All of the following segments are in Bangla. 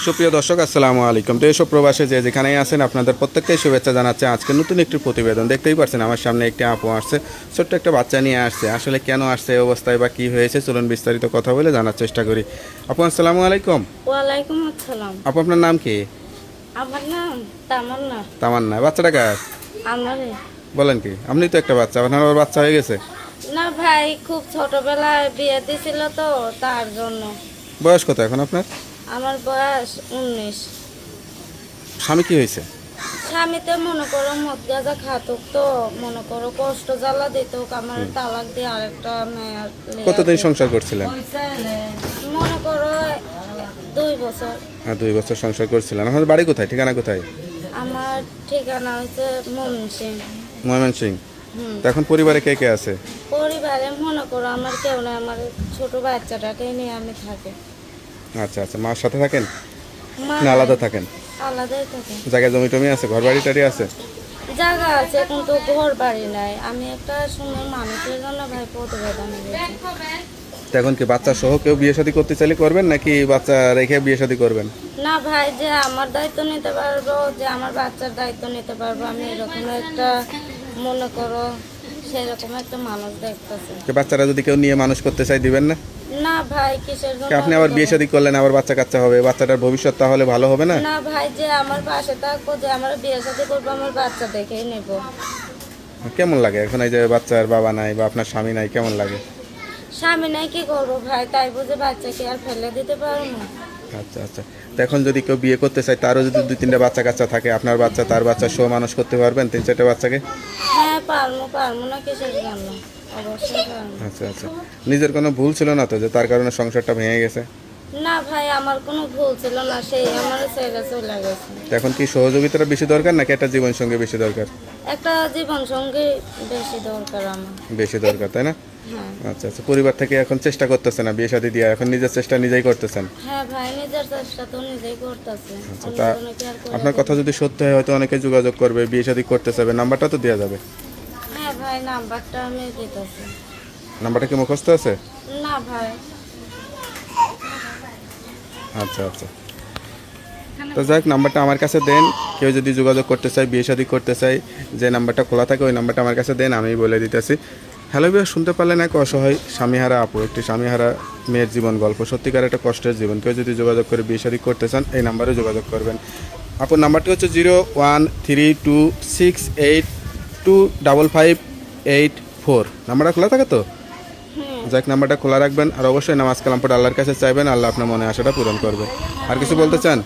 সুপ্রিয় দর্শক আসসালামু আলাইকুম। দেশ ও প্রবাসে যে যেখানেই আছেন আপনাদের প্রত্যেককেই শুভেচ্ছা জানাচ্ছে। আজকে নতুন একটি প্রতিবেদন দেখতেই পাচ্ছেন আমার সামনে একটি আপু আসছে, ছোট্ট একটা বাচ্চা নিয়ে আসছে। আসলে কেন আসছে, এই অবস্থায় বা কী হয়েছে, চলুন বিস্তারিত কথা বলে জানার চেষ্টা করি। আপু আসসালামু আলাইকুম। ওয়ালাইকুম আসসালাম। আপু আপনার নাম কি? আমার নাম তামান্না। তামান্না। বাচ্চাটা কার? আমারে বলেন কি, আপনি তো একটা বাচ্চা, আপনার আবার বাচ্চা হয়ে গেছে? না ভাই, খুব ছোটবেলায় বিয়ে দিছিল তো তার জন্য। বয়স কত এখন আপনার? আমার বয়স 19। স্বামী কি হয়েছে? স্বামীতে মনে করো মদ গাঁজা খাতুক তো, মনে করো কষ্ট জ্বালা দিত, আমার তালাক দিয়ে আরেকটা মেয়ের কতদিন সংসার করছিলেন? মনে করো 2 বছর। হ্যাঁ, 2 বছর সংসার করছিলেন। আপনার বাড়ি কোথায়, ঠিকানা কোথায়? আমার ঠিকানা হচ্ছে ময়মনসিংহ। ময়মনসিং। হুম। তো এখন পরিবারে কে কে আছে? পরিবারে মনে করো আমার কেউ না, আমার ছোট বাচ্চাটাকে নিয়ে আমি থাকি। আচ্ছা আচ্ছা, মার সাথে থাকেন মা না আলাদা থাকেন? আলাদাই থাকে। জায়গা জমি টমি আছে, ঘর বাড়ি টাড়ি আছে? জায়গা আছে কিন্তু ঘর বাড়ি নাই। আমি একটা সুন্দর মানুষের জন্য ভাই প্রতিবেদন দিয়েছি। তো এখন কি বাচ্চা সহ কেউ বিয়ে শাদী করতে চাইলে করবেন, নাকি বাচ্চা রেখে বিয়ে শাদী করবেন? না ভাই, যে আমার দায়িত্ব নিতে পারবো, যে আমার বাচ্চার দায়িত্ব নিতে পারবো, আমি এরকম একটা মনে করো সেরকম একটা মানুষ দেখতেছি। যে বাচ্চারা যদি কেউ নিয়ে মানুষ করতে চাই দিবেন না? না ভাই, কিসের কি জন্য আপনি আবার বিয়ে শাদী করলেন, আবার বাচ্চা কাচ্চা হবে, বাচ্চাটার ভবিষ্যৎ তাহলে ভালো হবে না? না ভাই, যে আমার পাশে থাকবো, যে আমার বিয়ে সাথে করবো, আমার বাচ্চা দেখেই নেবো। কেমন লাগে এখন এই যে বাচ্চার বাবা নাই বা আপনার স্বামী নাই, কেমন লাগে? স্বামী নাই, কি করবো ভাই, তাই বুঝে বাচ্চাকে আর ফেলে দিতে পারবো না। আচ্ছা আচ্ছা। তো এখন যদি কেউ বিয়ে করতে চায়, তারও যদি 2-3টা বাচ্চা কাচ্চা থাকে, আপনার বাচ্চা তার বাচ্চা সহ মানুষ করতে পারবেন 3-4টা বাচ্চাকে? হ্যাঁ পারবো, পারবো না কিসের জন্য, অবশ্যই পারবো। আচ্ছা আচ্ছা। নিজের কোনো ভুল ছিল না তো, যে তার কারণে সংসারটা ভেঙে গেছে? না ভাই, আমার কোনো ভুল ছিল না, সেই আমার ছেড়ে চলে গেছে। তো এখন কি সহযোগিতাটা বেশি দরকার, নাকি একটা জীবন সঙ্গী বেশি দরকার? একটা জীবন সঙ্গী বেশি দরকার আমার। বেশি দরকার, তাই না? হ্যাঁ। আচ্ছা আচ্ছা। পরিবার থেকে এখন চেষ্টা করতেছে না বিয়ে শাদী দিয়ে, এখন নিজের চেষ্টা নিজেই করতেছেন? হ্যাঁ ভাই, নিজের চেষ্টা তো নিজেই করতেছে। আচ্ছা। তা আপনার কথা যদি সত্যি হয়, হয়তো অনেকে যোগাযোগ করবে, বিয়ে শাদী করতে চাইবে, নাম্বারটা তো দেওয়া যাবে? হ্যাঁ ভাই, নাম্বারটা আমি দিতেছি। নাম্বারটা কি মুখস্থ আছে? না ভাই। আচ্ছা আচ্ছা। তো যাই হোক, নাম্বারটা আমার কাছে দেন। কেউ যদি যোগাযোগ করতে চায়, বিয়ে শাদী করতে চায়, যে নাম্বারটা খোলা থাকে ওই নাম্বারটা আমার কাছে দেন, আমি বলে দিতেছি। হ্যালো বিয়া, শুনতে পারলেন এক অসহায় স্বামীহারা আপু, একটি স্বামীহারা মেয়ের জীবন গল্প, সত্যিকার একটা কষ্টের জীবন। কেউ যদি যোগাযোগ করে বিয়ে শাদী করতে চান, এই নাম্বারে যোগাযোগ করবেন। আপুর নাম্বারটি হচ্ছে 0132682558 নাম্বারটা খোলা থাকে তো? যাক, নাম্বারটা খোলা রাখবেন, আর অবশ্যই নামাজ কালাম পড়ে আল্লাহর কাছে চাইবেন, আল্লাহ আপনার মনে আশাটা পূরণ করবে। আর কিছু বলতে চান?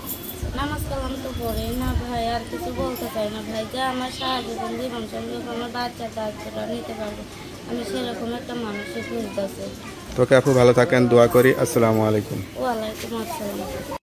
নামাজ কালাম তো পড়ে না ভাই, আর কিছু বলতে চাই না ভাই, যে আমার সারা জীবন সঙ্গে আমার বাচ্চার দায়িত্বটা নিতে পারবো, আমি সেরকম একটা মানুষের খুঁজতেছি। তোকে আপু ভালো থাকেন, দোয়া করি। আসসালামু আলাইকুম। ওয়ালাইকুম আসসালাম।